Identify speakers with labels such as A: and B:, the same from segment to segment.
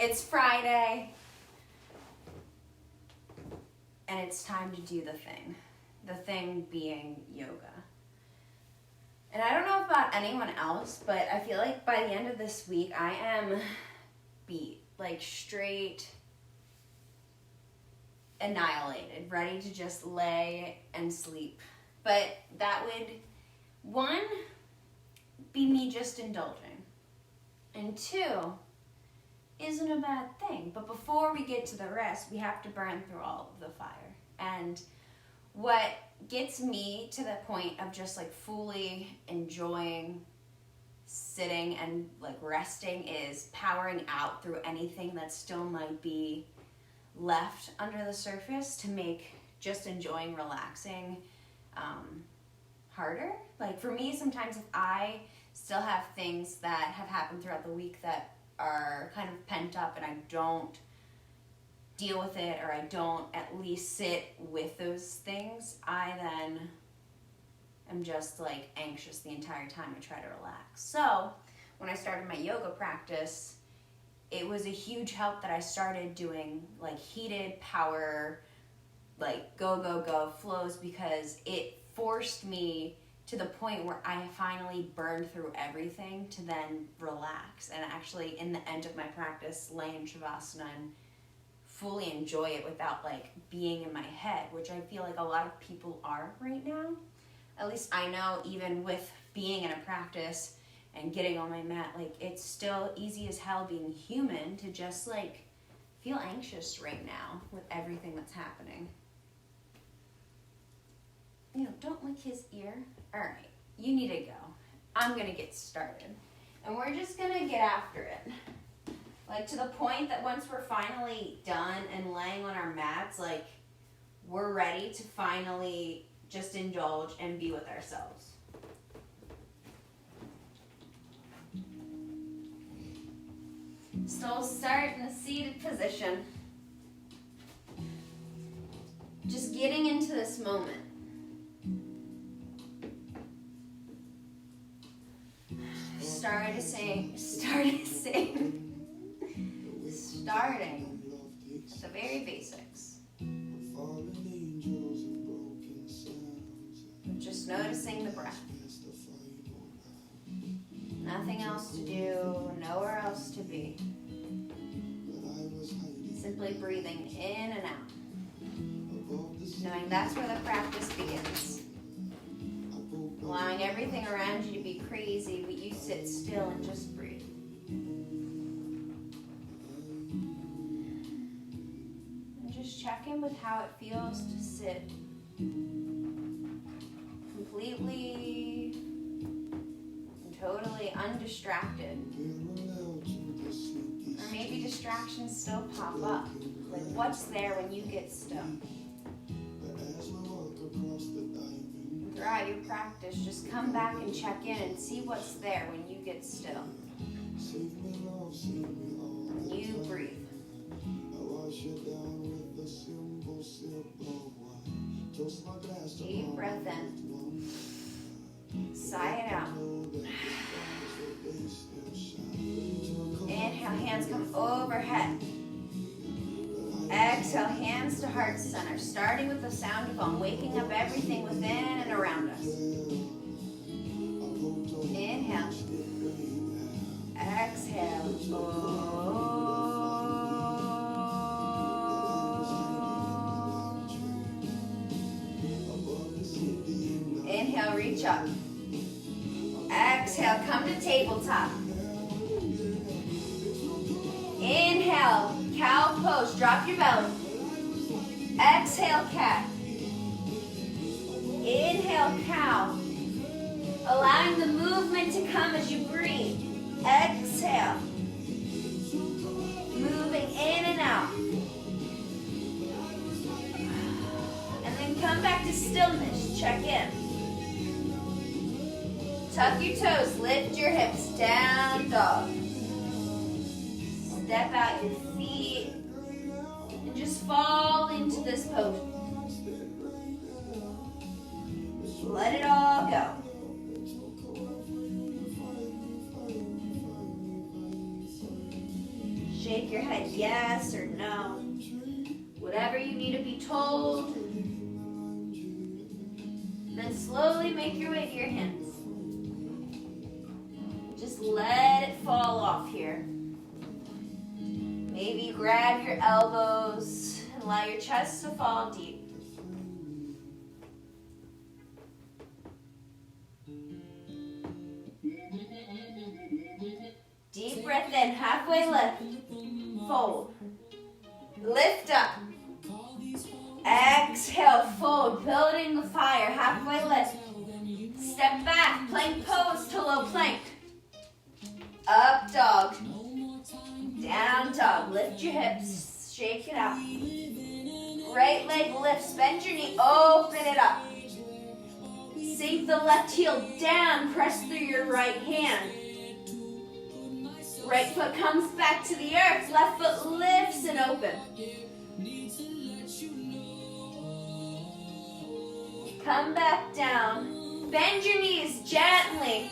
A: It's Friday, and it's time to do the thing being yoga. And I don't know about anyone else, but I feel like by the end of this week, I am beat, like straight annihilated, ready to just lay and sleep. But that would, one, be me just indulging, and two, isn't a bad thing. But before we get to the rest, we have to burn through all of the fire. And what gets me to the point of just like fully enjoying sitting and like resting is powering out through anything that still might be left under the surface to make just enjoying relaxing harder. Like for me, sometimes if I still have things that have happened throughout the week that are kind of pent up and I don't deal with it, or I don't at least sit with those things, I then am just like anxious the entire time I try to relax. So when I started my yoga practice, it was a huge help that I started doing like heated power, like go flows, because it forced me to the point where I finally burned through everything to then relax and actually in the end of my practice lay in Shavasana and fully enjoy it without like being in my head, which I feel like a lot of people are right now. At least I know, even with being in a practice and getting on my mat, like it's still easy as hell being human to just like feel anxious right now with everything that's happening. You know, don't lick his ear. All right, you need to go. I'm gonna get started. And we're just gonna get after it. Like to the point that once we're finally done and laying on our mats, like we're ready to finally just indulge and be with ourselves. So we'll start in a seated position. Just getting into this moment. Starting at the very basics. Just noticing the breath. Nothing else to do, nowhere else to be. Simply breathing in and out. Knowing that's where the practice begins. Allowing everything around you to be crazy, but you sit still and just breathe. And just check in with how it feels to sit completely and totally undistracted. Or maybe distractions still pop up. Like what's there when you get still? Throughout your practice, just come back and check in and see what's there when you get still. And you breathe. Deep breath in. Sigh it out. Inhale, hands come overhead. Exhale, hands to heart center, starting with the sound of Om, waking up everything within and around us. Inhale. Exhale. Inhale, reach up. Exhale, come to tabletop. Inhale, cow pose, drop your belly. Exhale, cat. Inhale, cow. Allowing the movement to come as you breathe. Exhale. Moving in and out. And then come back to stillness, check in. Tuck your toes, lift your hips, down dog. Step out your feet and just fall into this pose. Let it all go. shake your head yes or no. Whatever you need to be told. Then slowly make your way to your hands. Just let it fall off here. Maybe grab your elbows and allow your chest to fall deep. Deep breath in, halfway lift, fold. Lift up. Exhale, fold, building the fire, halfway lift. Step back, plank pose to low plank. Up dog. Down dog, lift your hips, shake it out. Right leg lifts, bend your knee, open it up. Sink the left heel down, press through your right hand. Right foot comes back to the earth, left foot lifts and open. Come back down, bend your knees gently.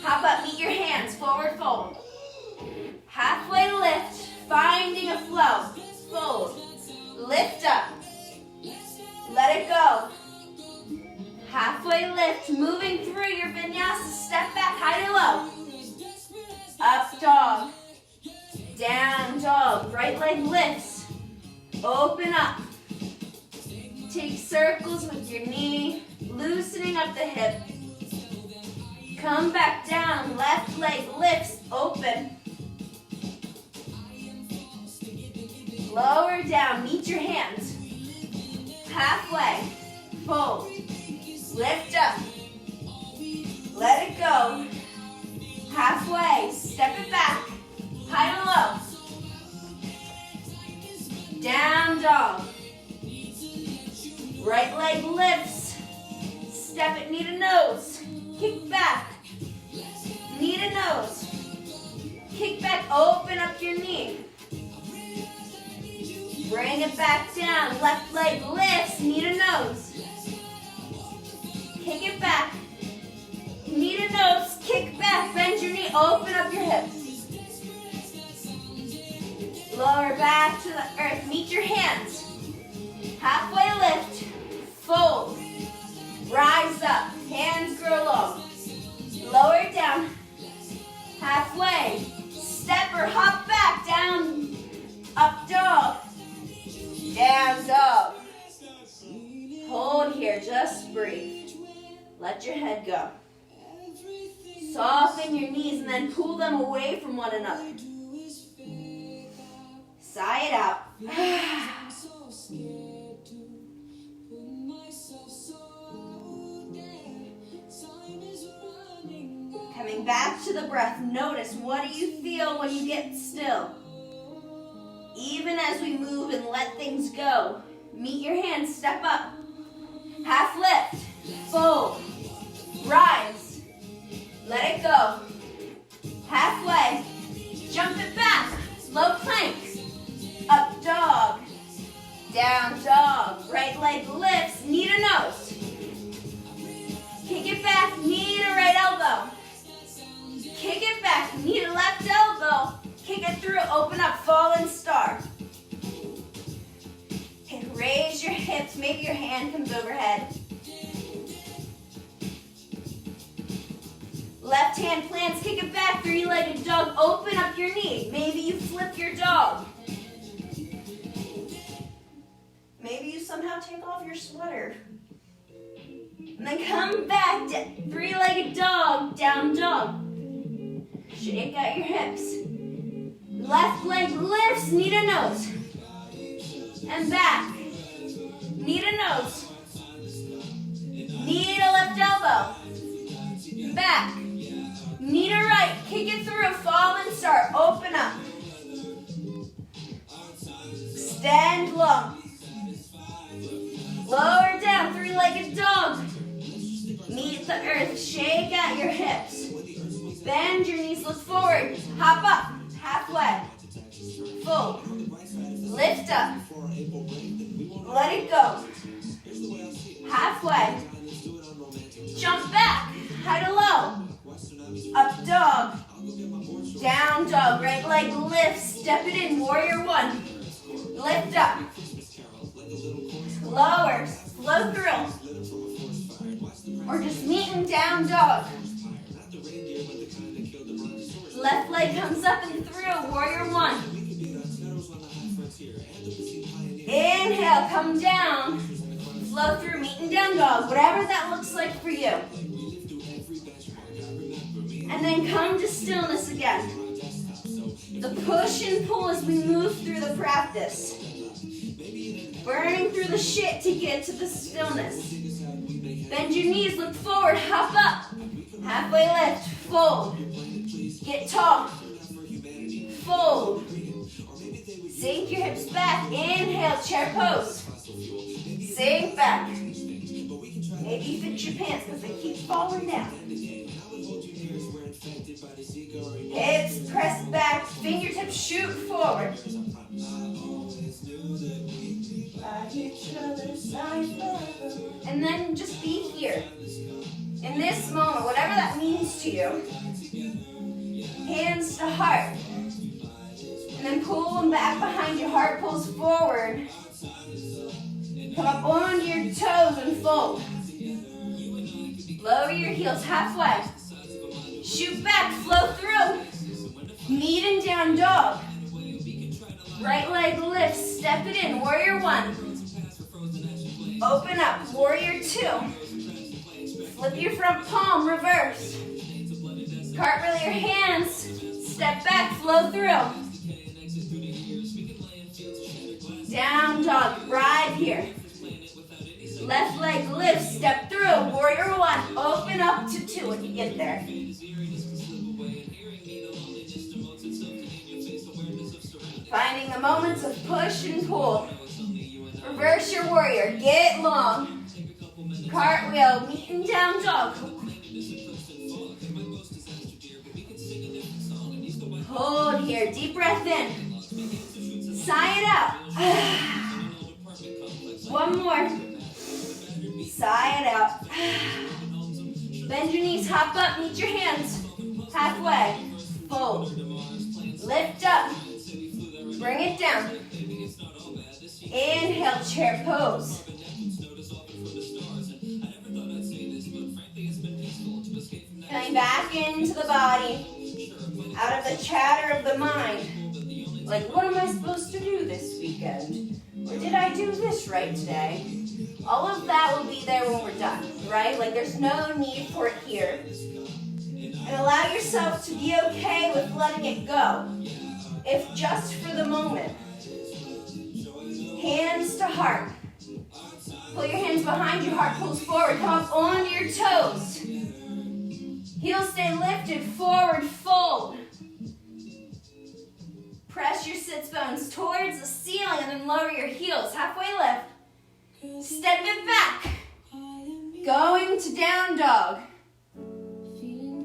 A: How about meet your hands, forward fold. Halfway lift, finding a flow. Fold, lift up, let it go. Halfway lift, moving through your vinyasa, step back, high to low. Up dog, down dog, right leg lifts, open up. Take circles with your knee, loosening up the hip. Come back down, left leg lifts, open. Lower down, meet your hands. Halfway, fold, lift up, let it go. Halfway, step it back, high to low. Down dog. Right leg lifts, step it knee to nose, kick back, knee to nose, kick back, open up your knee. Bring it back down, left leg lifts, knee to nose, kick it back, knee to nose, kick back, bend your knee, open up your hips. Lower back to the earth, meet your hands. Halfway lift, fold, rise up, hands grow long. Lower down, halfway, step or hop back, down, up dog, down dog. Hold here, just breathe. Let your head go. Soften your knees and then pull them away from one another. Sigh it out. Coming back to the breath, notice what do you feel when you get still. Even as we move and let things go, meet your hands, step up. Half lift, fold, rise, let it go. Halfway, jump it back, low plank, up dog, down dog, right leg lifts, knee to nose. Kick it back, knee to right elbow. Kick it back, knee to left elbow. Kick it through, open up, fallen star. And raise your hips, maybe your hand comes overhead. Left hand plants, kick it back, three-legged dog, open up your knee. Maybe you flip your dog. Maybe you somehow take off your sweater. And then come back, three-legged dog, down dog. Shake out your hips. Left leg lifts, knee to nose. And back. Knee to nose. Knee to left elbow. Back. Knee to right. Kick it through. Fallen start. Open up. Extend long. Lower down. Three-legged dog. Meet the earth. Shake out your hips. Bend your knees. Look forward. Hop up. Halfway. Fold. Lift up. Let it go. Halfway. Jump back. High to low. Up dog. Down dog, right leg lifts, step it in, warrior one. Lift up. Lower, flow through. Or just meet in down dog. Left leg comes up and through, warrior one. Inhale, come down. Flow through, meet in down dog, whatever that looks like for you. And then come to stillness again. The push and pull as we move through the practice. Burning through the shit to get to the stillness. Bend your knees, look forward, hop up. Halfway lift, fold. Get tall. Fold. Sink your hips back. Inhale, chair pose. Sink back. Maybe fit your pants because they keep falling down. Hips press back, fingertips shoot forward. And then just be here. In this moment, whatever that means to you. Hands to heart. And then pull them back behind you. Heart pulls forward. Come up onto your toes and fold. Lower your heels halfway. Shoot back, flow through. Meet in down dog. Right leg lifts, step it in, warrior one. Open up, warrior two. Flip your front palm, reverse. Cartwheel your hands, step back, flow through. Down dog, ride here. Left leg lifts, step through, warrior one. Open up to two when you get there. Finding the moments of push and pull. Reverse your warrior, get long. Cartwheel, meet in down dog. Hold here, deep breath in. Sigh it out. One more. Sigh it out. Bend your knees, hop up, meet your hands. Halfway. Fold. Lift up. Bring it down. Inhale, chair pose. Coming back into the body. Out of the chatter of the mind. Like, what am I supposed to do this weekend? Or did I do this right today? All of that will be there when we're done, right? Like, there's no need for it here. And allow yourself to be okay with letting it go. If just for the moment. Hands to heart. Pull your hands behind you, heart pulls forward. Come up onto your toes. Heels stay lifted, forward, fold. Press your sits bones towards the ceiling and then lower your heels. Halfway lift. Step it back. Going to down dog.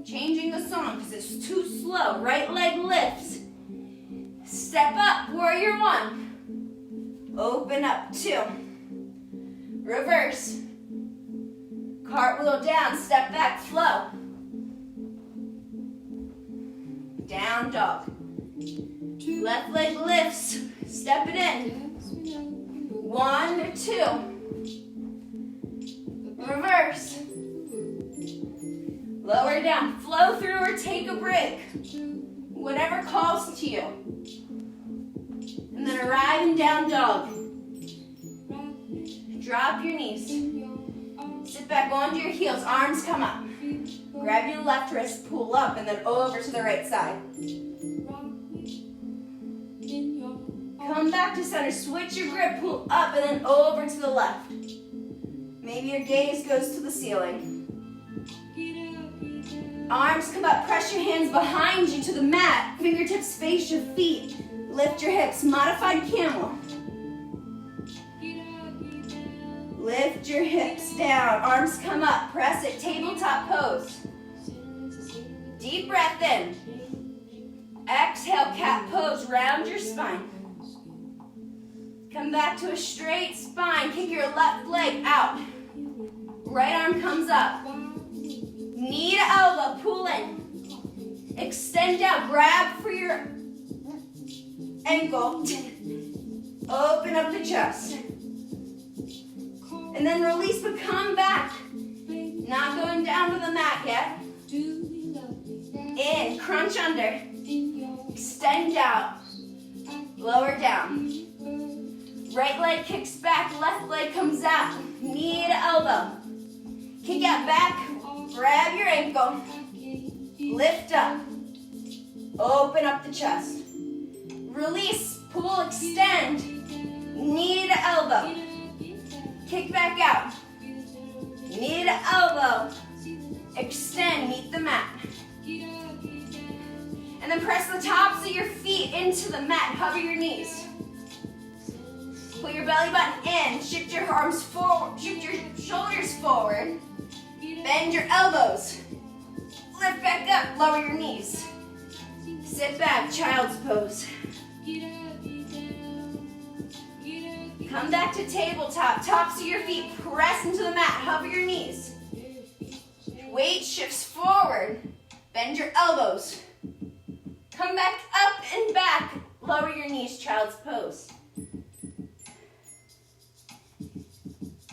A: Changing the song because it's too slow. Right leg lifts. Step up, warrior one. Open up, two. Reverse. Cartwheel down, step back, flow. Down dog. Left leg lifts, step it in. 1, 2. Reverse. Lower down, flow through or take a break. Whatever calls to you. And then arrive in down dog. Drop your knees. Sit back onto your heels, arms come up. Grab your left wrist, pull up, and then over to the right side. Come back to center, switch your grip, pull up, and then over to the left. Maybe your gaze goes to the ceiling. Arms come up, press your hands behind you to the mat. Fingertips face your feet. Lift your hips, modified camel. Lift your hips down, arms come up, press it, tabletop pose. Deep breath in. Exhale, cat pose, round your spine. Come back to a straight spine, kick your left leg out. Right arm comes up. Knee to elbow, pull in. Extend out, grab for your ankle. Open up the chest. And then release, but come back. Not going down to the mat yet. In, crunch under. Extend out. Lower down. Right leg kicks back, left leg comes out. Knee to elbow. Kick out back, grab your ankle. Lift up. Open up the chest. Release, pull, extend. Knee to elbow. Kick back out. Knee to elbow. Extend, meet the mat. And then press the tops of your feet into the mat. Hover your knees. Put your belly button in. Shift your arms forward. Shift your shoulders forward. Bend your elbows. Lift back up. Lower your knees. Sit back, child's pose. Come back to tabletop. Tops of your feet press into the mat. Hover your knees. Weight shifts forward. Bend your elbows. Come back up and back. Lower your knees, child's pose.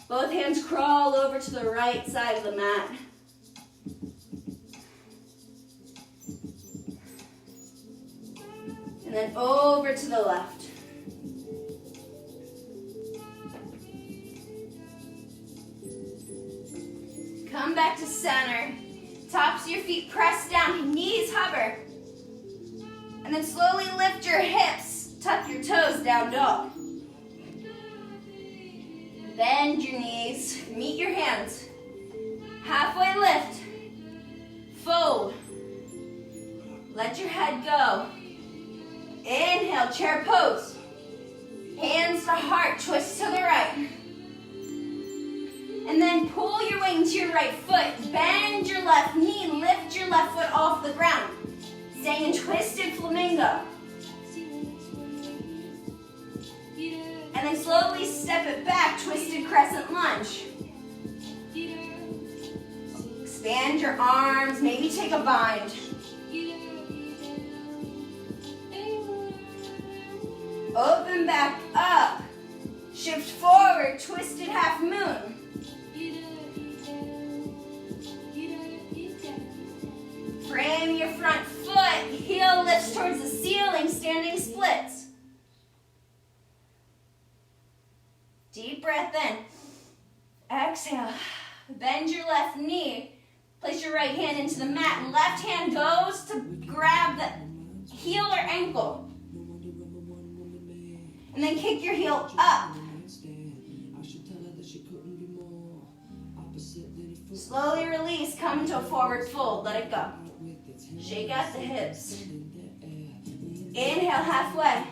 A: Both hands crawl over to the right side of the mat. And then over to the left. Come back to center. Tops of your feet press down, knees hover. And then slowly lift your hips. Tuck your toes, down dog. Bend your knees, meet your hands. Halfway lift. Fold. Let your head go. Inhale, chair pose. Hands to heart, twist to the right. And then pull your way into your right foot. Bend your left knee, lift your left foot off the ground. Staying in twisted flamingo. And then slowly step it back, twisted crescent lunge. Expand your arms, maybe take a bind. Open back up. Shift forward, twisted half moon. Frame your front foot, heel lifts towards the ceiling, standing splits. Deep breath in. Exhale. Bend your left knee. Place your right hand into the mat. Left hand goes to grab the heel or ankle. And then kick your heel up. Slowly release, come into a forward fold. Let it go. Shake out the hips. Inhale halfway.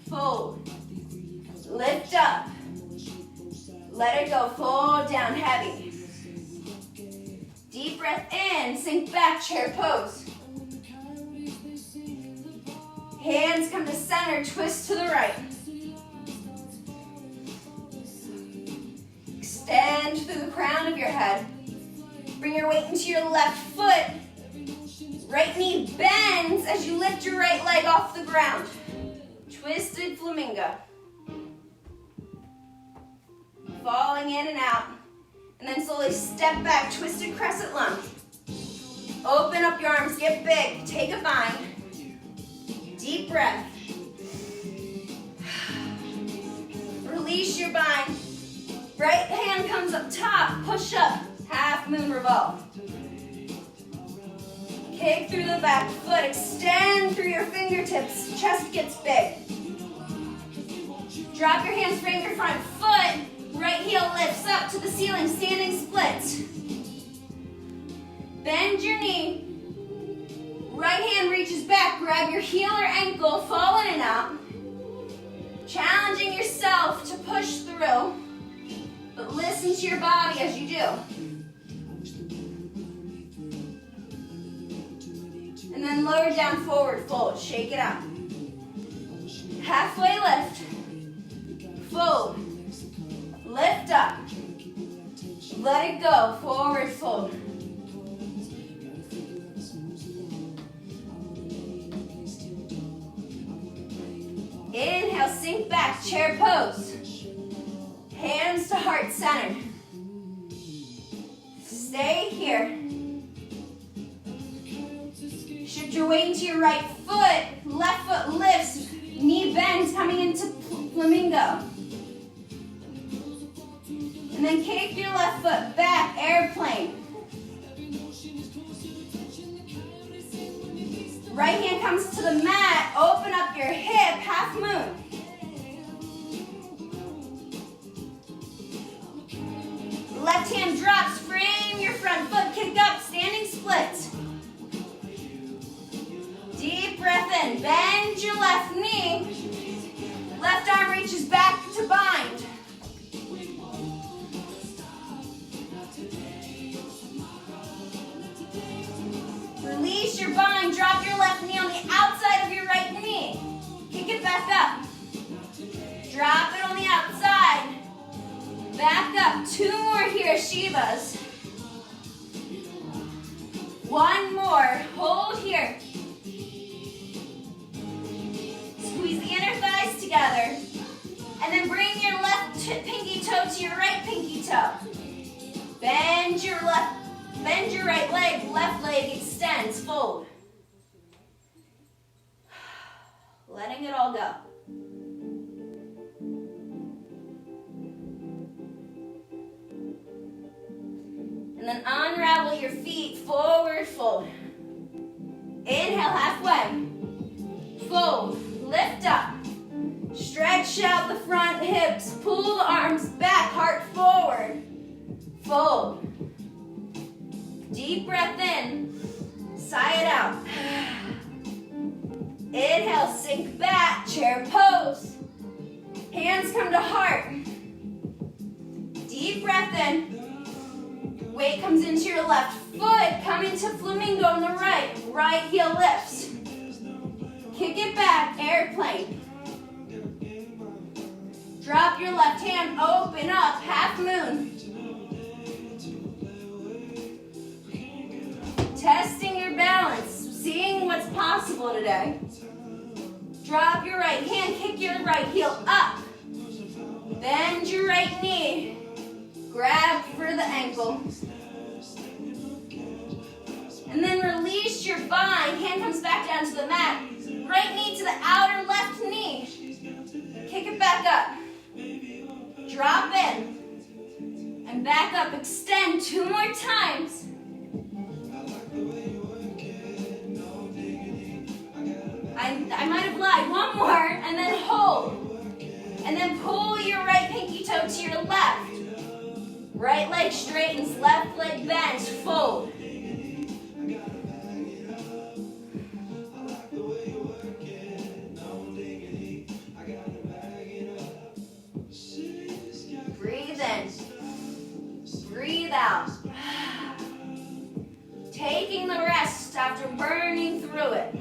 A: Fold. Lift up. Let it go. Fold down heavy. Deep breath in. Sink back. Chair pose. Hands come to center. Twist to the right. Extend through the crown of your head. Bring your weight into your left foot. Right knee bends as you lift your right leg off the ground. Twisted flamingo. Falling in and out. And then slowly step back, twisted crescent lunge. Open up your arms, get big. Take a bind. Deep breath. Release your bind. Right hand comes up top, push up. Half moon revolve. Kick through the back foot, extend through your fingertips, chest gets big. Drop your hands, frame your front foot, right heel lifts up to the ceiling, standing splits. Bend your knee, right hand reaches back, grab your heel or ankle, fall in and out. Challenging yourself to push through, but listen to your body as you do. And then lower down, forward fold. Shake it out. Halfway lift. Fold. Lift up. Let it go. Forward fold. Inhale, sink back, chair pose. Hands to heart center. Stay here. Shift your weight into your right foot. Left foot lifts. Knee bends coming into flamingo. And then kick your left foot back, airplane. Right hand comes to the mat. Open up your hip, half moon. Left hand drops, frame your front foot, kick up, standing split. Deep breath in, bend your left knee. Left arm reaches back to bind. Release your bind, drop your left knee on the outside of your right knee. Kick it back up. Drop it on the outside. Back up, 2 more here, Shivas. 1 more, hold here. Squeeze the inner thighs together. And then bring your left pinky toe to your right pinky toe. Bend your right leg, left leg extends, fold. Letting it all go. And then unravel your feet, forward fold. Inhale, halfway. Fold, lift up. Stretch out the front hips, pull the arms back, heart forward. Fold. Deep breath in, sigh it out. Inhale, sink back, chair pose. Hands come to heart. Deep breath in. Weight comes into your left foot, come into flamingo on the right. Right heel lifts. Kick it back, airplane. Drop your left hand, open up, half moon. Testing your balance, seeing what's possible today. Drop your right hand, kick your right heel up. Bend your right knee. Grab for the ankle. And then release your bind. Hand comes back down to the mat. Right knee to the outer left knee. Kick it back up. Drop in. And back up. Extend 2 more times. I might have lied. 1 more. And then hold. And then pull your right pinky toe to your left. Right leg straightens, left leg bends, fold. Breathe in. Breathe out. Taking the rest after burning through it.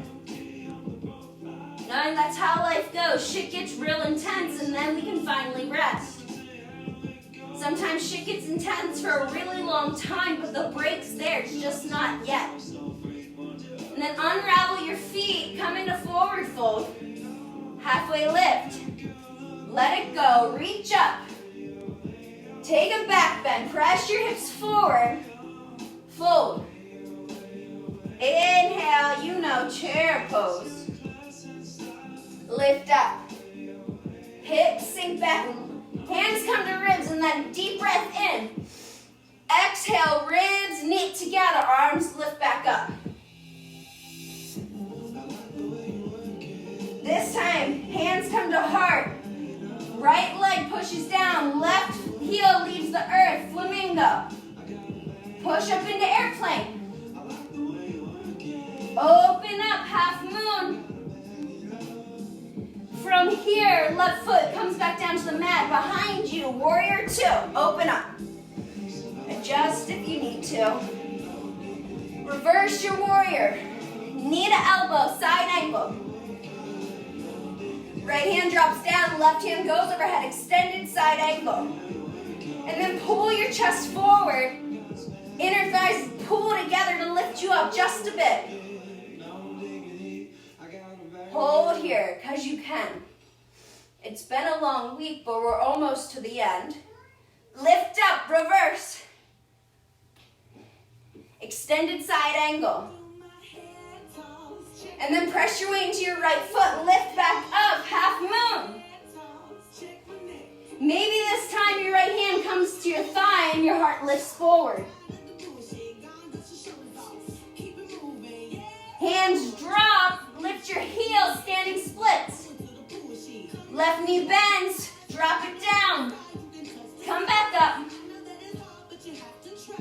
A: Knowing that's how life goes. Shit gets real intense and then we can finally rest. Sometimes shit gets intense for a really long time, but the break's there, it's just not yet. And then unravel your feet, come into forward fold. Halfway lift. Let it go, reach up. Take a back bend, press your hips forward. Fold. Inhale, you know, chair pose. Lift up. Hips sink back. Hands come to ribs and then deep breath in. Exhale, ribs knit together, arms lift back up. This time, hands come to heart. Right leg pushes down, left heel leaves the earth, flamingo. Push up into airplane. Open up, half moon. From here, left foot comes back down to the mat. Behind you, warrior 2. Open up. Adjust if you need to. Reverse your warrior. Knee to elbow, side ankle. Right hand drops down, left hand goes overhead, extended side ankle. And then pull your chest forward. Inner thighs pull together to lift you up just a bit. Hold here, because you can. It's been a long week, but we're almost to the end. Lift up, reverse. Extended side angle. And then press your way into your right foot. Lift back up, half moon. Maybe this time your right hand comes to your thigh and your heart lifts forward. Hands drop, lift your heels, standing splits. Left knee bends, drop it down. Come back up.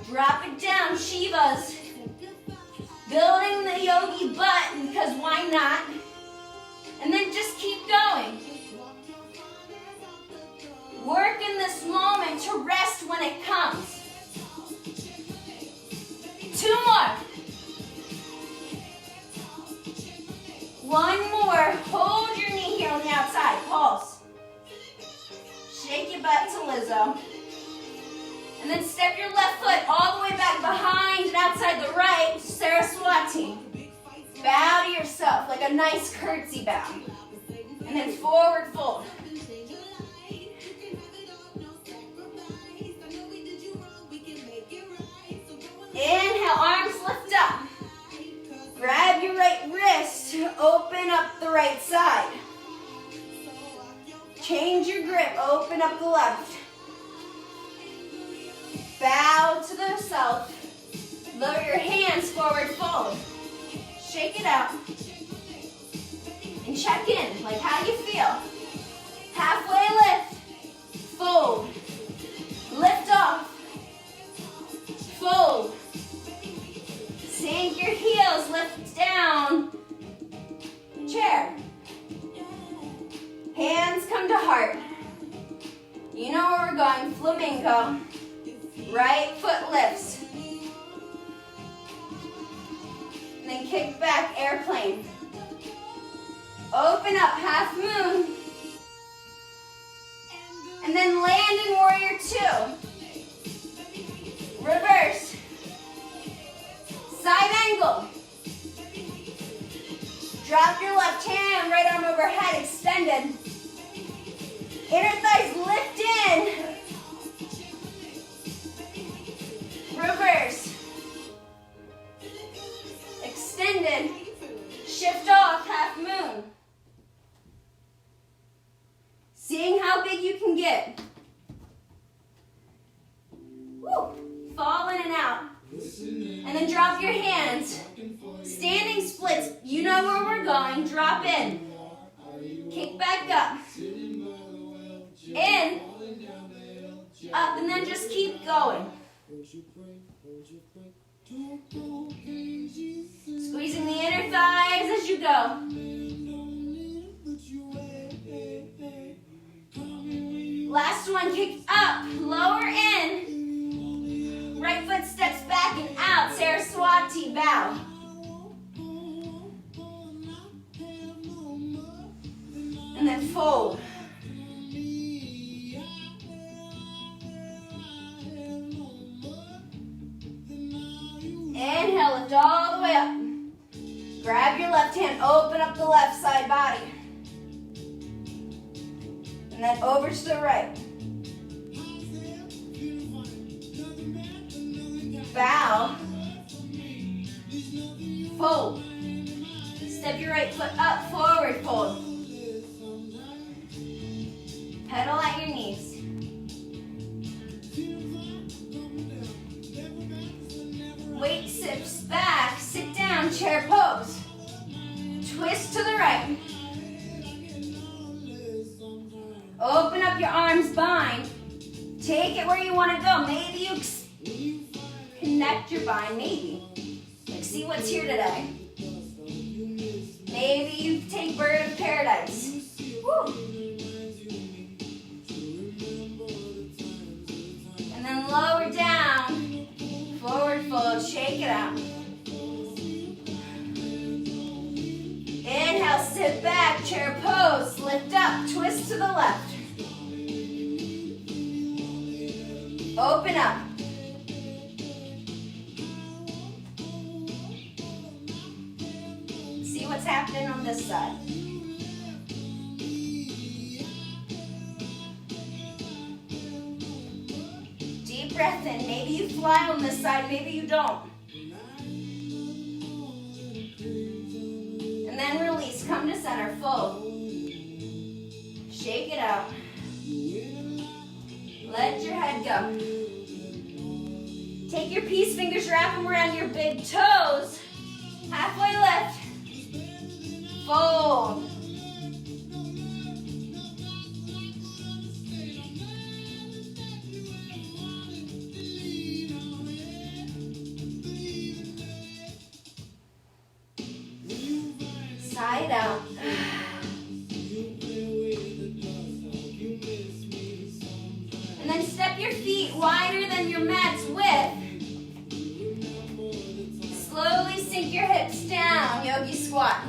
A: Drop it down, Shivas. Building the yogi butt, because why not? And then just keep going. Work in this moment to rest when it comes. 2 more. 1 more. Hold your knee here on the outside. Pulse. Shake your butt to Lizzo. And then step your left foot all the way back behind and outside the right. Saraswati. Bow to yourself like a nice curtsy bow. And then forward fold. Inhale, arms lift up. Grab your right wrist, open up the right side. Change your grip, open up the left. Bow to the south. Lower your hands, forward fold. Shake it out. And check in, like how do you feel? Halfway lift, fold. Lift off, fold. Sink your heels, lift down. Chair. Hands come to heart. You know where we're going, flamingo. Right foot lifts. And then kick back, airplane. Open up, half moon. And then land in warrior 2. Reverse. Side angle. Drop your left hand, right arm overhead, extended. Inner thighs lift in. Reverse. Extended. Shift off, half moon. Seeing how big you can get. Woo. Fall in and out. And then drop your hands. Standing splits. You know where we're going. Drop in. Kick back up. In. Up. And then just keep going. Squeezing the inner thighs as you go. Last one. Kick up. Lower in. Right foot steps back and out. Saraswati bow. And then fold. Inhale, lift all the way up. Grab your left hand, open up the left side body. And then over to the right. Bow. Fold. Step your right foot up, forward fold. Pedal at your knees. Weight shifts back, sit down, chair pose. Twist to the right. Open up your arms, bind. Take it where you want to go. Maybe you connect your bind, maybe. Like, see what's here today. Maybe you take bird of paradise. Woo. And then lower down, forward fold, shake it out. Inhale, sit back, chair pose, lift up, twist to the left. Open up. See what's happening on this side. breath in. Maybe you fly on this side, maybe you don't. And then release, come to center, fold. Shake it out. Let your head go. Take your peace fingers, wrap them around your big toes. Halfway lift. Fold. Side out. And then step your feet wider than your mat's width. Slowly sink your hips down, yogi squat.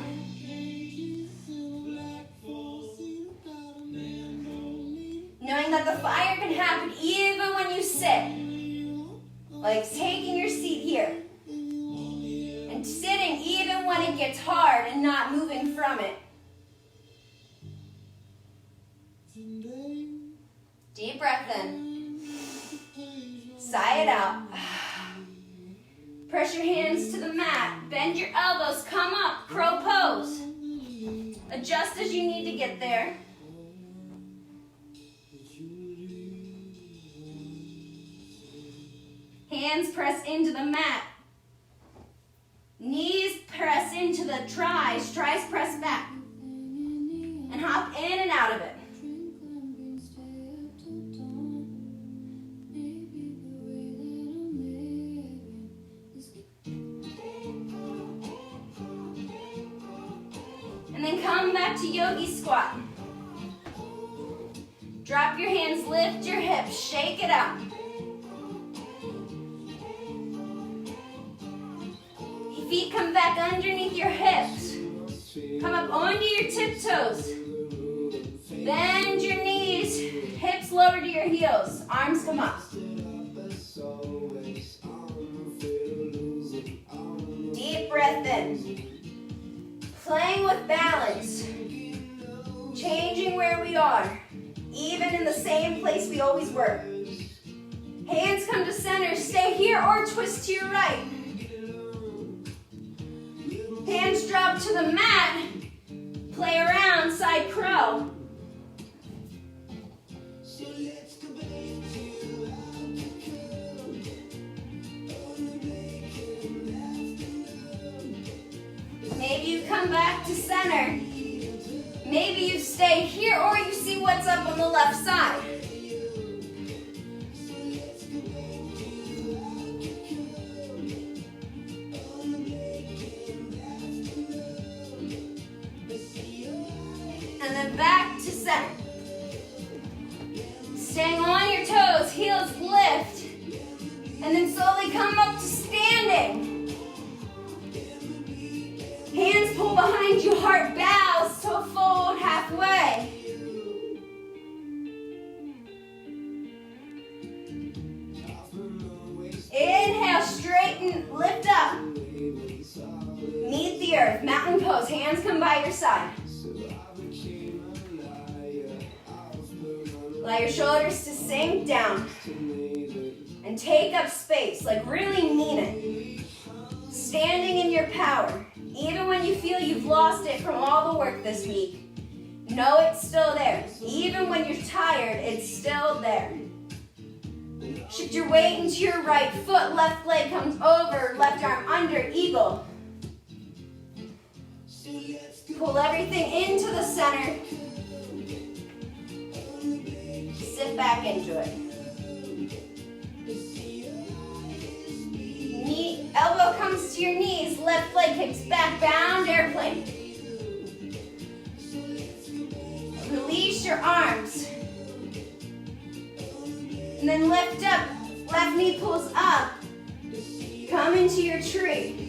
A: Knowing that the fire can happen even when you sit. Like taking your seat here. And sitting even when it gets hard and not moving from it. Deep breath in. Sigh it out. Press your hands to the mat. Bend your elbows. Come up. Crow pose. Adjust as you need to get there. Hands press into the mat. Knees press into the tries. Tries press back. And hop in and out of it. And then come back to yogi squat. Drop your hands, lift your hips, shake it out. Feet come back underneath your hips. Come up onto your tiptoes. Bend your knees, hips lower to your heels. Arms come up. Deep breath in. Playing with balance. Changing where we are. Even in the same place we always were. Hands come to center. Stay here or twist to your right. Hands drop to the mat. Play around, side crow. Maybe you come back to center. Maybe you stay here or you see what's up on the left side. And then back to center. Staying on your toes, heels lift. And then slowly come up to standing. Hands pull behind you, heart bows to a fold halfway. Inhale, straighten, lift up. Meet the earth, mountain pose, hands come by your side. Allow your shoulders to sink down and take up space, like really mean it. Standing in your power, even when you feel you've lost it from all the work this week, know it's still there. Even when you're tired, it's still there. Shift your weight into your right foot, left leg comes over, left arm under, eagle. Pull everything into the center. Sit back into it. Knee, elbow comes to your knees, left leg kicks back, bound airplane. Release your arms. And then lift up, left knee pulls up. Come into your tree.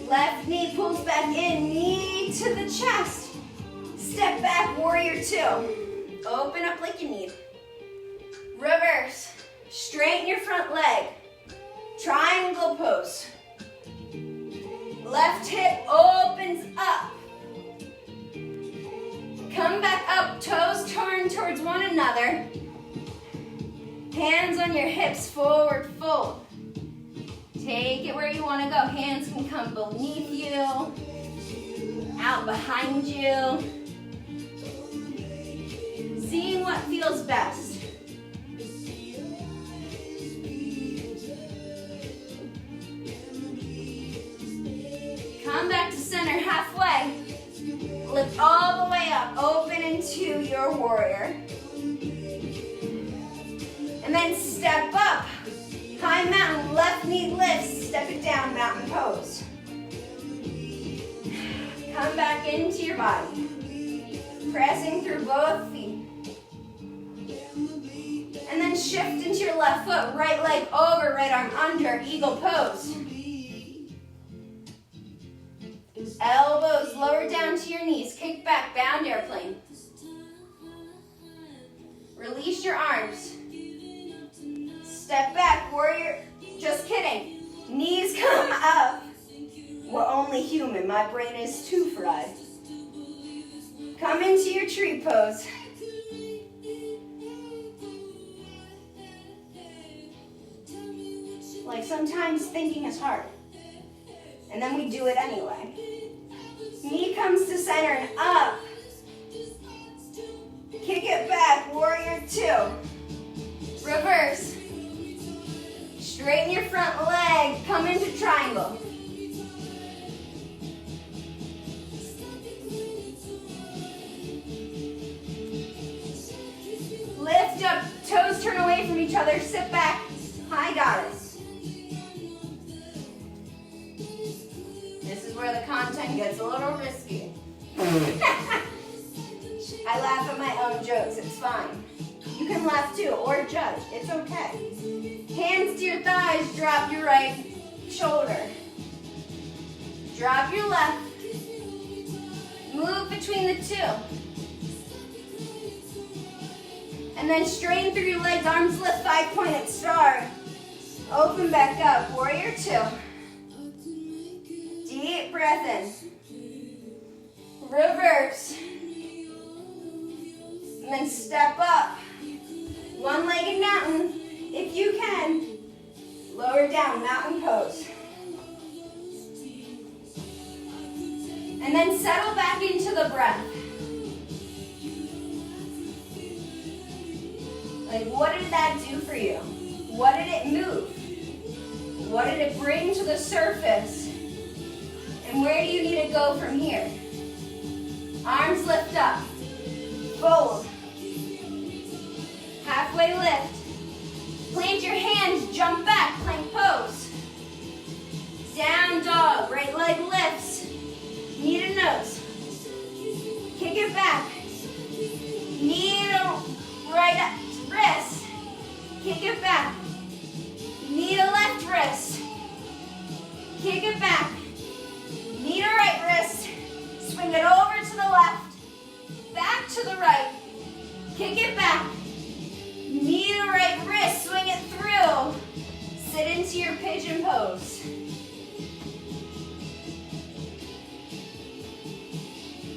A: Left knee pulls back in, knee to the chest. Step back, warrior two. Open up like you need. Reverse. Straighten your front leg. Triangle pose. Left hip open toes turn towards one another. Hands on your hips, forward fold. Take it where you want to go. Hands can come beneath you, out behind you. Seeing what feels best. Come back to center halfway. Lift all the way up. Open into your warrior. And then step up. High mountain, left knee lifts. Step it down, mountain pose. Come back into your body. Pressing through both feet. And then shift into your left foot. Right leg over, right arm under. Eagle pose. Elbows lower down to your knees. Kick back, bound airplane. Release your arms. Step back, warrior. Just kidding. Knees come up. We're only human. My brain is too fried. Come into your tree pose. Like sometimes thinking is hard. And then we do it anyway. Knee comes to center and up. Kick it back, warrior two. Reverse. Straighten your front leg, come into triangle. Lift up, toes turn away from each other, sit back, high goddess. This is where the content gets a little risky. I laugh at my own jokes, it's fine. You can laugh too, or judge, it's okay. Hands to your thighs, drop your right shoulder. Drop your left. Move between the two. And then straighten through your legs, arms lift, five-pointed star. Open back up, warrior two. Deep breath in. Reverse. And then step up. One-legged mountain, if you can. Lower down, mountain pose. And then settle back into the breath. Like, what did that do for you? What did it move? What did it bring to the surface? And where do you need to go from here? Arms lift up. Fold. Halfway lift. Plant your hands, jump back, plank pose. Down dog, right leg lifts. Knee to nose. Kick it back. Knee to right wrist. Kick it back. Knee to left wrist. Kick it back. Knee to right wrist. Swing it over to the left. Back to the right. Kick it back. Knee to right wrist. Swing it through. Sit into your pigeon pose.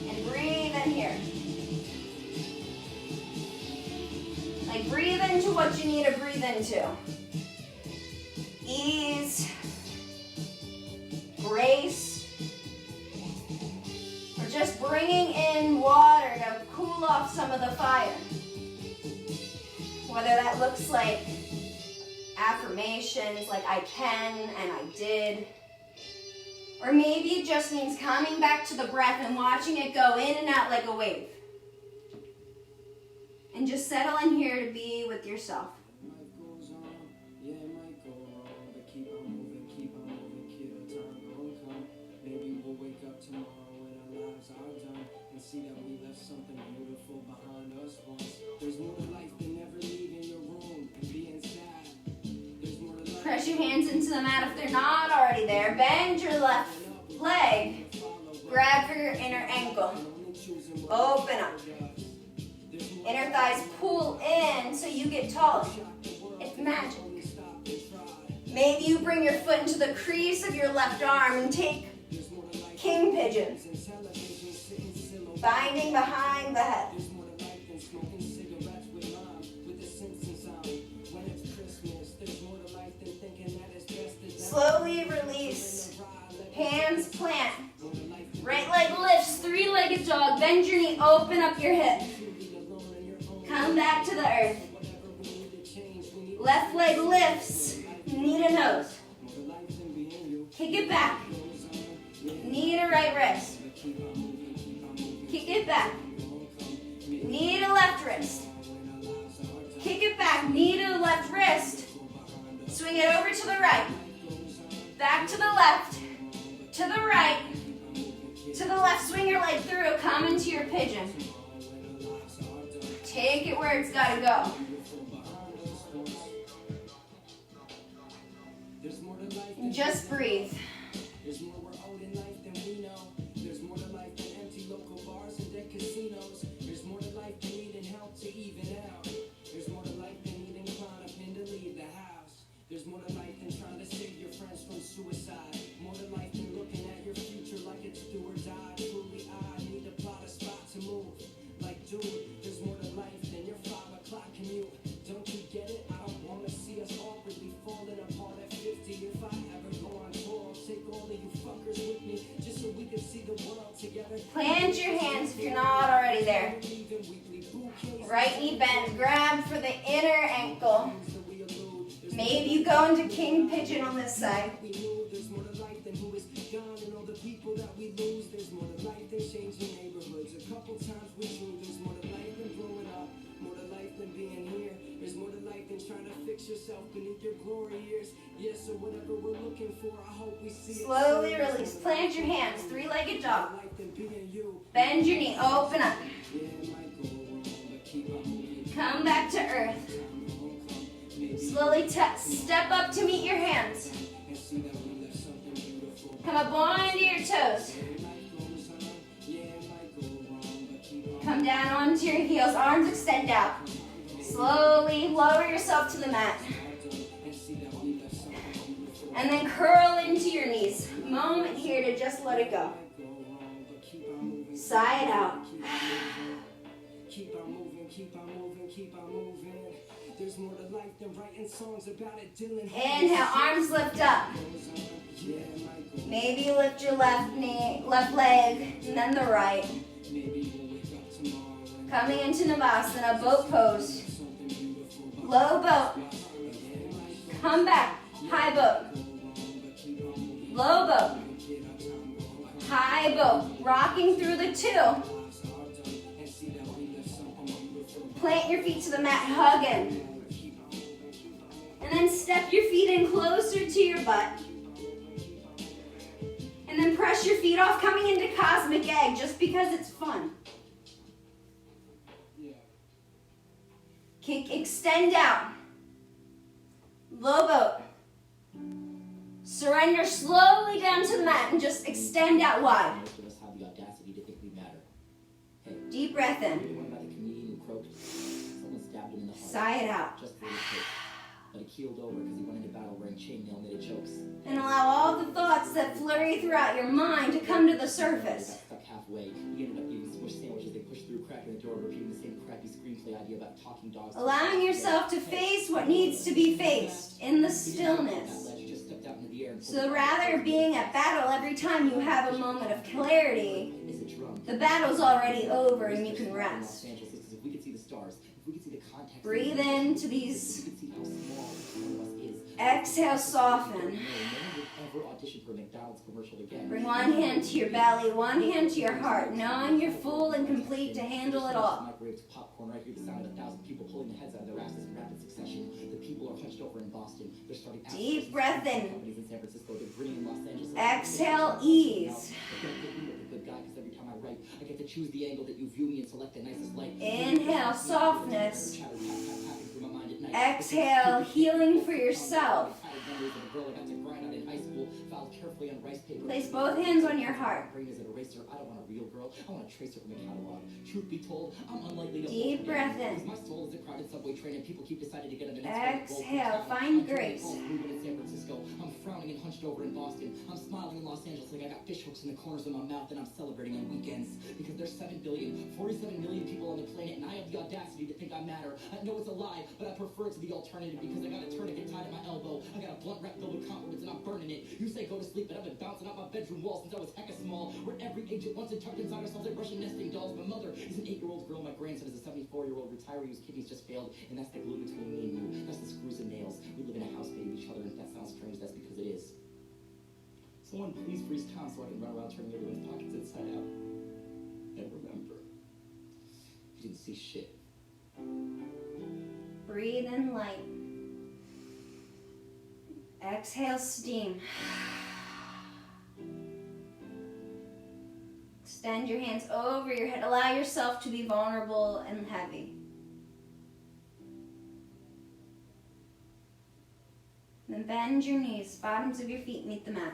A: And breathe in here. Like, breathe into what you need to breathe into. Ease, grace, or just bringing in water to cool off some of the fire. Whether that looks like affirmations, like I can and I did, or maybe it just means coming back to the breath and watching it go in and out like a wave. And just settle in here to be with yourself. Maybe we'll wake up tomorrow when our lives are done and see that we left something beautiful behind us once. There's more to life than never leaving your room and being sad. There's more to life. Press your hands into the mat if they're not already there. Bend your left leg. Grab for your inner ankle. Open up. Inner thighs pull in so you get taller. It's magic. Maybe you bring your foot into the crease of your left arm and take king pigeon. Binding behind the head. Slowly release. Hands plant. Right leg lifts, three-legged dog. Bend your knee, open up your hip. Come back to the earth. Left leg lifts, knee to nose. Kick it back. Knee to right wrist. Kick it back. Knee to left wrist. Kick it back, knee to left wrist. Swing it over to the right. Back to the left. To the right. To the left, swing your leg through, come into your pigeon. Take it where it's gotta go. And just breathe.
B: There's more we're owed in life than we know. There's more to life than empty local bars and dead casinos. There's more to life than needing help to even out. There's more to life than needing climb a pin to leave the house. There's more to life than trying to save your friends from suicide. More to life than looking at your future like it's do or die. Truly, I need to plot a spot to move. Like, dude, there's more to life than your 5 o'clock commute. Don't you get it? I don't want to see us awkwardly falling apart at 50. If I ever go on tour, I'll take all of you fuckers with me just so we can see the world together.
A: Plant your hands if you're not already there. Right knee bent, grab for the inner ankle. Maybe you go into king pigeon on this side.
B: There's more to life than who is gone and all the people that we lose. There's more to life than changing neighborhoods. A couple times we drew. There's more to life than blowing up. More to life than being here. There's more to life than trying to fix yourself beneath your glory years. Yes, so whatever we're looking for, I hope we see it.
A: Slowly release. Plant your hands. Three-legged dog. Bend your knee. Open up. Come back to earth. Slowly step up to meet your hands. Come up onto your toes. Come down onto your heels. Arms extend out. Slowly lower yourself to the mat. And then curl into your knees. Moment here to just let it go. Sigh it out.
B: Keep on moving, keep on moving, keep on moving. There's more to life than writing songs about it.
A: Inhale, arms lift up. Maybe lift your left knee, left leg, and then the right. Coming into Navasana, boat pose. Low boat. Come back, high boat. Low boat. High boat. Rocking through the 2. Plant your feet to the mat, hug in. And then step your feet in closer to your butt. And then press your feet off, coming into cosmic egg just because it's fun. Kick, extend out. Low boat. Surrender slowly down to the mat and just extend out wide.
C: Most of us have the audacity to think we matter. Hey,
A: deep breath in.
C: the one about the comedian who croaked? Someone stabbed him in the heart.
A: Sigh it out.
C: Just for the tape. But he keeled over because he went into battle wearing chainmail knitted chokes.
A: And allow all the thoughts that flurry throughout your mind to come to the surface.
C: Got stuck halfway. He ended up eating squish sandwiches they pushed through, cracking the door, repeating the same crappy screenplay idea about talking dogs.
A: Allowing yourself to face what needs to be faced in the stillness. So rather being at battle every time you have a moment of clarity, the battle's already over and you can rest. Breathe into these. Exhale, soften. Bring one hand to your belly, one hand to your heart, knowing you're full and complete to handle it all.
C: Popcorn right here, the sound of 1,000 people pulling their heads out of their asses in rapid succession. The people are hunched over in Boston. They're starting
A: deep breath in.
C: Companies in San Francisco. They're grinning in Los Angeles.
A: Exhale, ease.
C: Every time I write, I get to choose the angle that you view me and select the nicest light.
A: Inhale, softness. Exhale, healing for yourself. Place both hands on your heart.
C: I don't want a real girl. I want to trace her from a catalog. Truth be told, I'm unlikely to.
A: Deep breath in.
C: My soul is a crowded subway train, and people keep deciding to get on the
A: next. Exhale, find grace.
C: In San Francisco, I'm frowning squatting and hunched over in Boston. I'm smiling in Los Angeles like I got fish hooks in the corners of my mouth, and I'm celebrating on weekends. Because there's 7 billion, 47 million people on the planet, and I have the audacity to think I matter. I know it's a lie, but I prefer it to the alternative because I got a tourniquet tied at my elbow. I got a blunt wrap filled with compliments, and I'm burning it. You say go to sleep, but I've been bouncing out my bedroom wall since I was hecka small. Where every agent wants to tuck inside ourselves like Russian nesting dolls. My mother is an 8-year-old girl, my grandson is a 74-year-old retiree whose kidneys just failed, and that's the glue between me and you. That's the screws and nails. We live in a house made of each other, and if that sounds strange, that's because it is. Someone please freeze time so I can run around turning everyone's pockets inside out. And remember, you didn't see shit.
A: Breathe in light. Exhale steam. Extend your hands over your head. Allow yourself to be vulnerable and heavy. Then bend your knees. Bottoms of your feet meet the mat.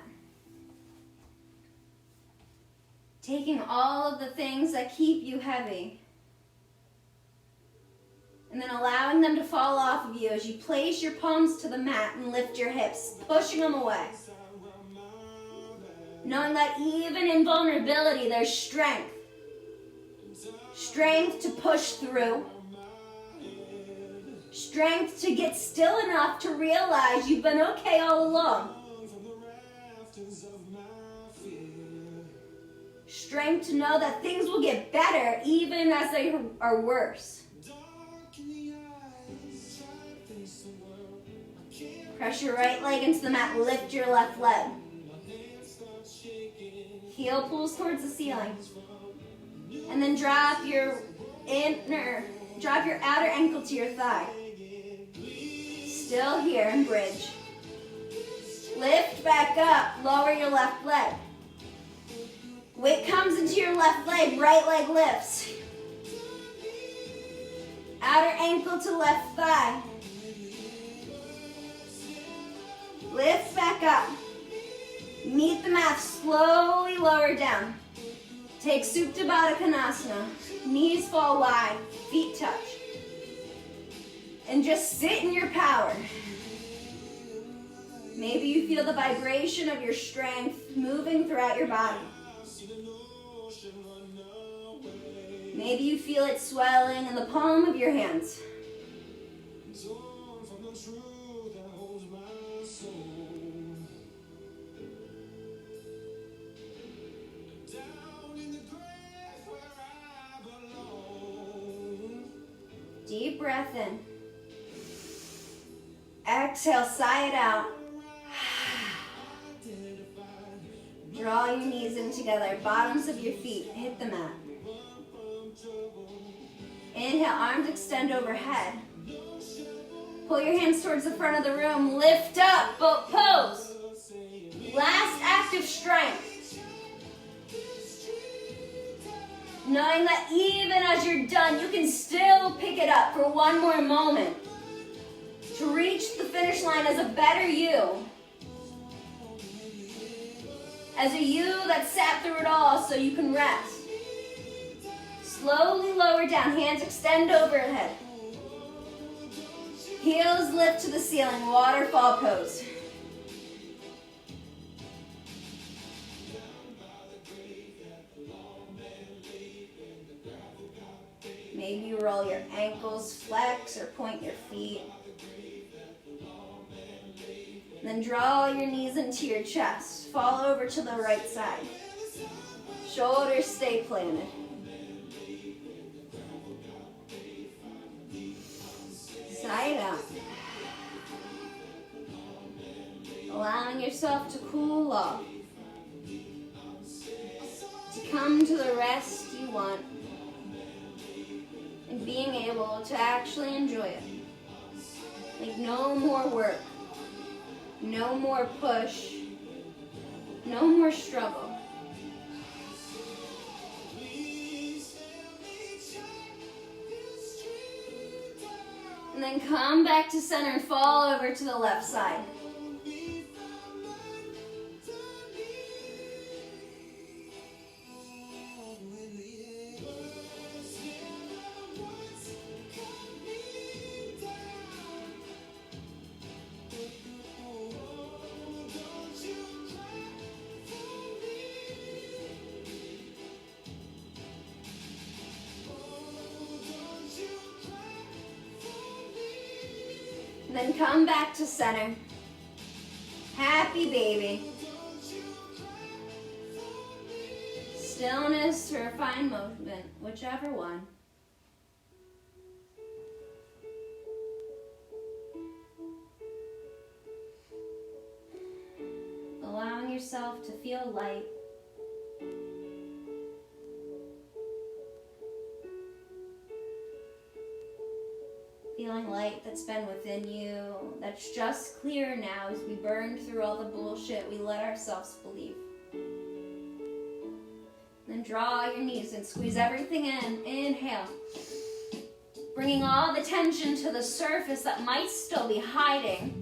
A: Taking all of the things that keep you heavy, and then allowing them to fall off of you as you place your palms to the mat and lift your hips, pushing them away. Knowing that even in vulnerability, there's strength. Strength to push through. Strength to get still enough to realize you've been okay all along. Strength to know that things will get better even as they are worse. Press your right leg into the mat, lift your left leg. Heel pulls towards the ceiling. And then drop your outer ankle to your thigh. Still here in bridge. Lift back up, lower your left leg. Weight comes into your left leg, right leg lifts. Outer ankle to left thigh. Lift back up. Meet the mat, slowly lower down. Take Supta Baddha Konasana. Knees fall wide, feet touch. And just sit in your power. Maybe you feel the vibration of your strength moving throughout your body. Maybe you feel it swelling in the palm of your hands. Deep breath in. Exhale, sigh it out. Draw your knees in together. Bottoms of your feet hit the mat. Inhale, arms extend overhead. Pull your hands towards the front of the room. Lift up, boat pose. Last act of strength. Knowing that even as you're done, you can still pick it up for one more moment. To reach the finish line as a better you. As a you that sat through it all so you can rest. Slowly lower down, hands extend overhead. Heels lift to the ceiling, waterfall pose. Maybe you roll your ankles, flex or point your feet. Then draw your knees into your chest. Fall over to the right side. Shoulders stay planted. Side out. Allowing yourself to cool off. To come to the rest you want. And being able to actually enjoy it. Like no more work. No more push. No more struggle. And then come back to center and fall over to the left side. Then come back to center. Happy baby. Stillness or fine movement, whichever one. Allowing yourself to feel light. Feeling light that's been within you, that's just clear now as we burn through all the bullshit we let ourselves believe. Then draw your knees and squeeze everything in. Inhale. Bringing all the tension to the surface that might still be hiding.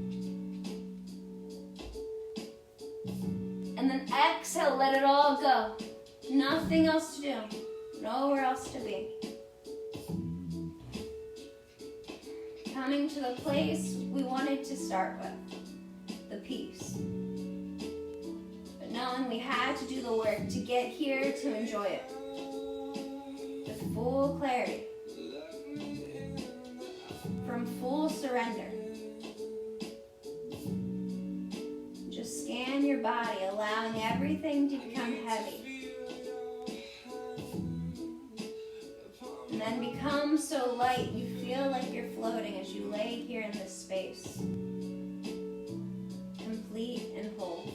A: And then exhale, let it all go. Nothing else to do. Nowhere else to be. Coming to the place we wanted to start with, the peace. But knowing we had to do the work to get here to enjoy it. With full clarity. From full surrender. Just scan your body, allowing everything to become heavy. And then become so light you feel like you're floating as you lay here in this space. Complete and whole.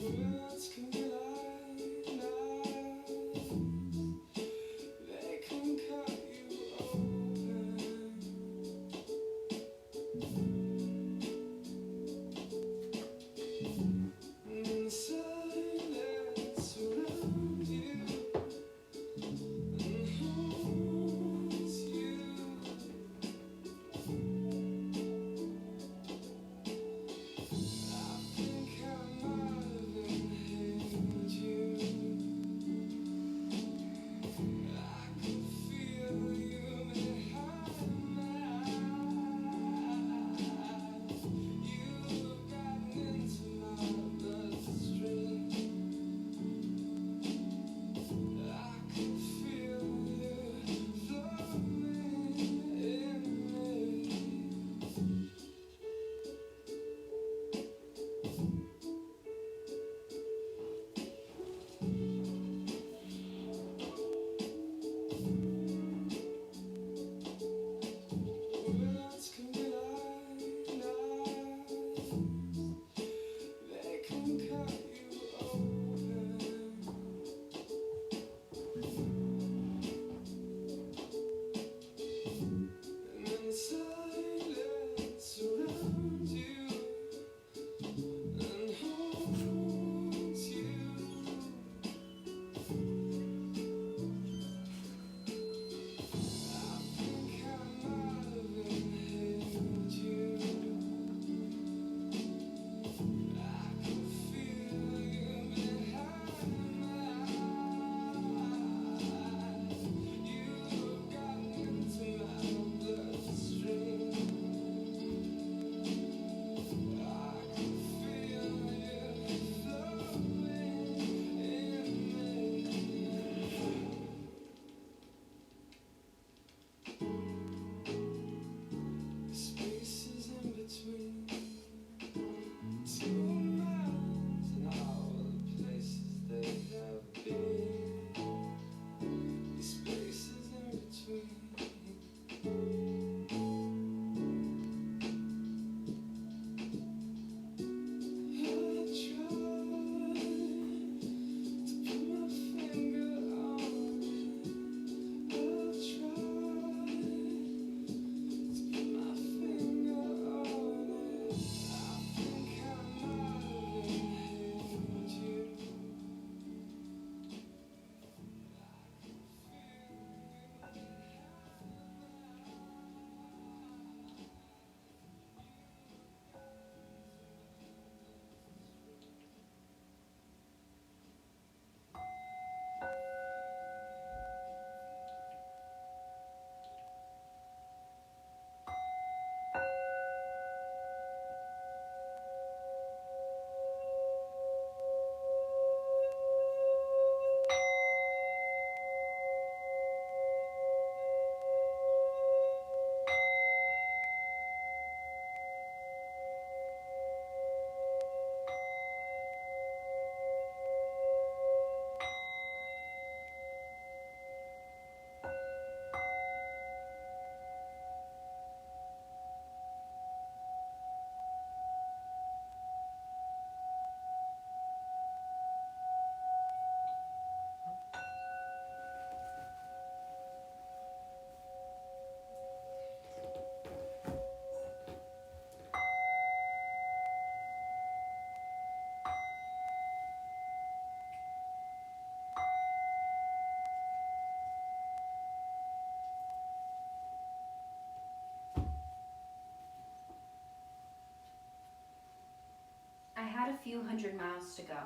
A: had a few hundred miles to go,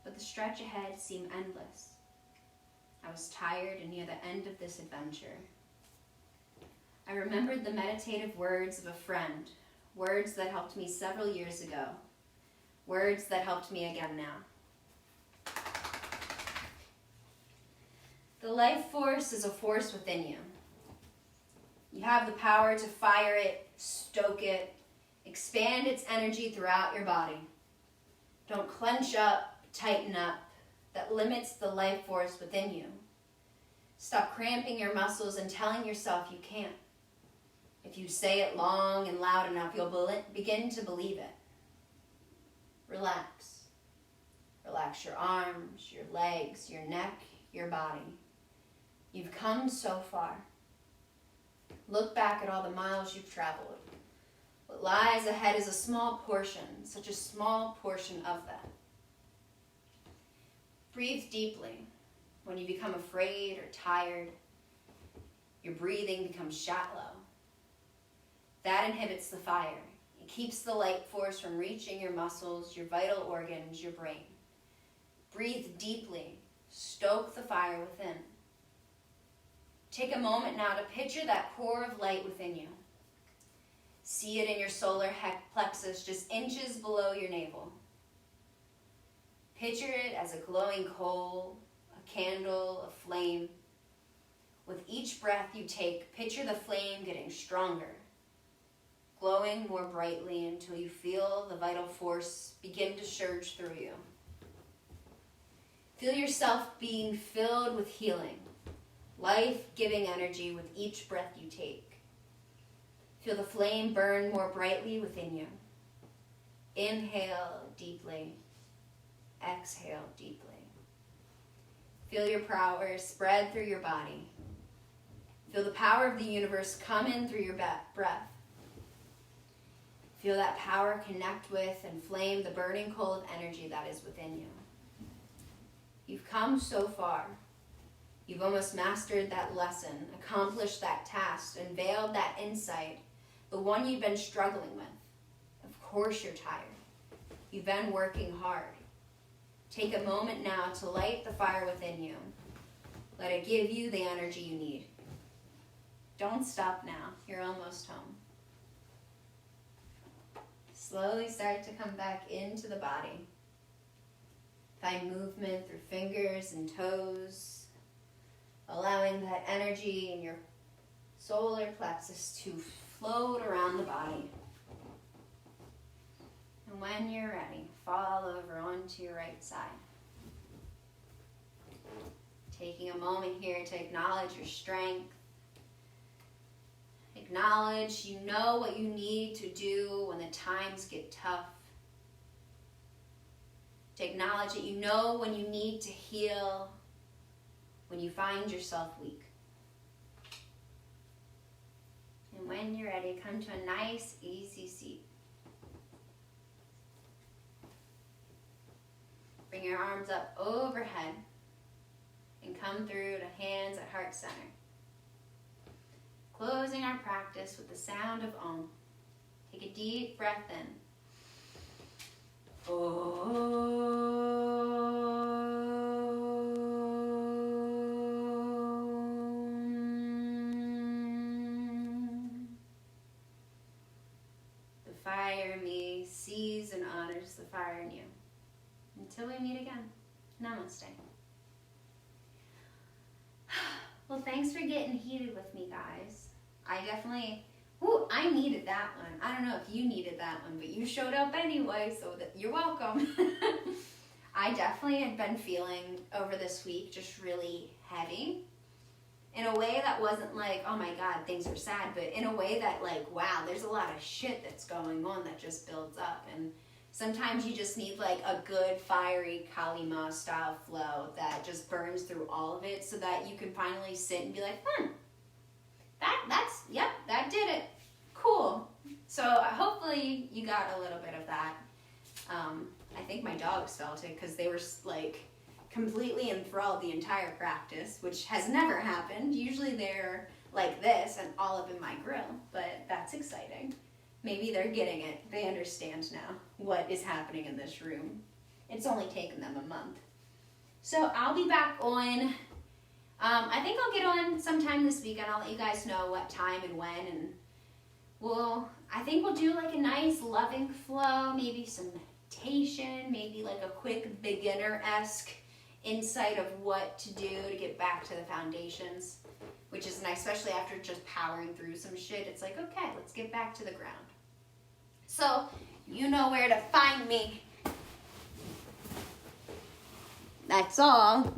A: but the stretch ahead seemed endless. I was tired and near the end of this adventure. I remembered the meditative words of a friend, words that helped me several years ago, words that helped me again now. The life force is a force within you. You have the power to fire it, stoke it, expand its energy throughout your body. Don't clench up, tighten up. That limits the life force within you. Stop cramping your muscles and telling yourself you can't. If you say it long and loud enough, you'll begin to believe it. Relax. Relax your arms, your legs, your neck, your body. You've come so far. Look back at all the miles you've traveled. What lies ahead is a small portion, such a small portion of that. Breathe deeply. When you become afraid or tired, your breathing becomes shallow. That inhibits the fire. It keeps the light force from reaching your muscles, your vital organs, your brain. Breathe deeply. Stoke the fire within. Take a moment now to picture that core of light within you. See it in your solar plexus, just inches below your navel. Picture it as a glowing coal, a candle, a flame. With each breath you take, picture the flame getting stronger, glowing more brightly until you feel the vital force begin to surge through you. Feel yourself being filled with healing, life-giving energy with each breath you take. Feel the flame burn more brightly within you. Inhale deeply. Exhale deeply. Feel your power spread through your body. Feel the power of the universe come in through your breath. Feel that power connect with and flame the burning coal of energy that is within you. You've come so far. You've almost mastered that lesson, accomplished that task, unveiled that insight, the one you've been struggling with. Of course you're tired. You've been working hard. Take a moment now to light the fire within you. Let it give you the energy you need. Don't stop now. You're almost home. Slowly start to come back into the body. Find movement through fingers and toes, allowing that energy in your solar plexus to float around the body. And when you're ready, fall over onto your right side. Taking a moment here to acknowledge your strength. Acknowledge you know what you need to do when the times get tough. To acknowledge that you know when you need to heal, when you find yourself weak. And when you're ready, come to a nice, easy seat. Bring your arms up overhead and come through to hands at heart center. Closing our practice with the sound of Om. Take a deep breath in. The fire in me sees and honors the fire in you. Until we meet again. Namaste. Well, thanks for getting heated with me, guys. I needed that one. I don't know if you needed that one, but you showed up anyway, so you're welcome. I definitely had been feeling over this week just really heavy. In a way that wasn't like, oh my God, things are sad, but in a way that like, wow, there's a lot of shit that's going on that just builds up. And sometimes you just need like a good fiery Kalima style flow that just burns through all of it so that you can finally sit and be like, that did it. Cool. So hopefully you got a little bit of that. I think my dogs felt it because they were like completely enthralled the entire practice, which has never happened. Usually they're like this and all up in my grill, but that's exciting. maybe they're getting it. They understand now what is happening in this room. It's only taken them a month. So I'll be back on, I think I'll get on sometime this weekend. I'll let you guys know what time and when, and I think we'll do like a nice loving flow, maybe some meditation, maybe like a quick beginner-esque insight of what to do to get back to the foundations, which is nice, especially after just powering through some shit. It's like, okay, let's get back to the ground. So, you know where to find me. That's all.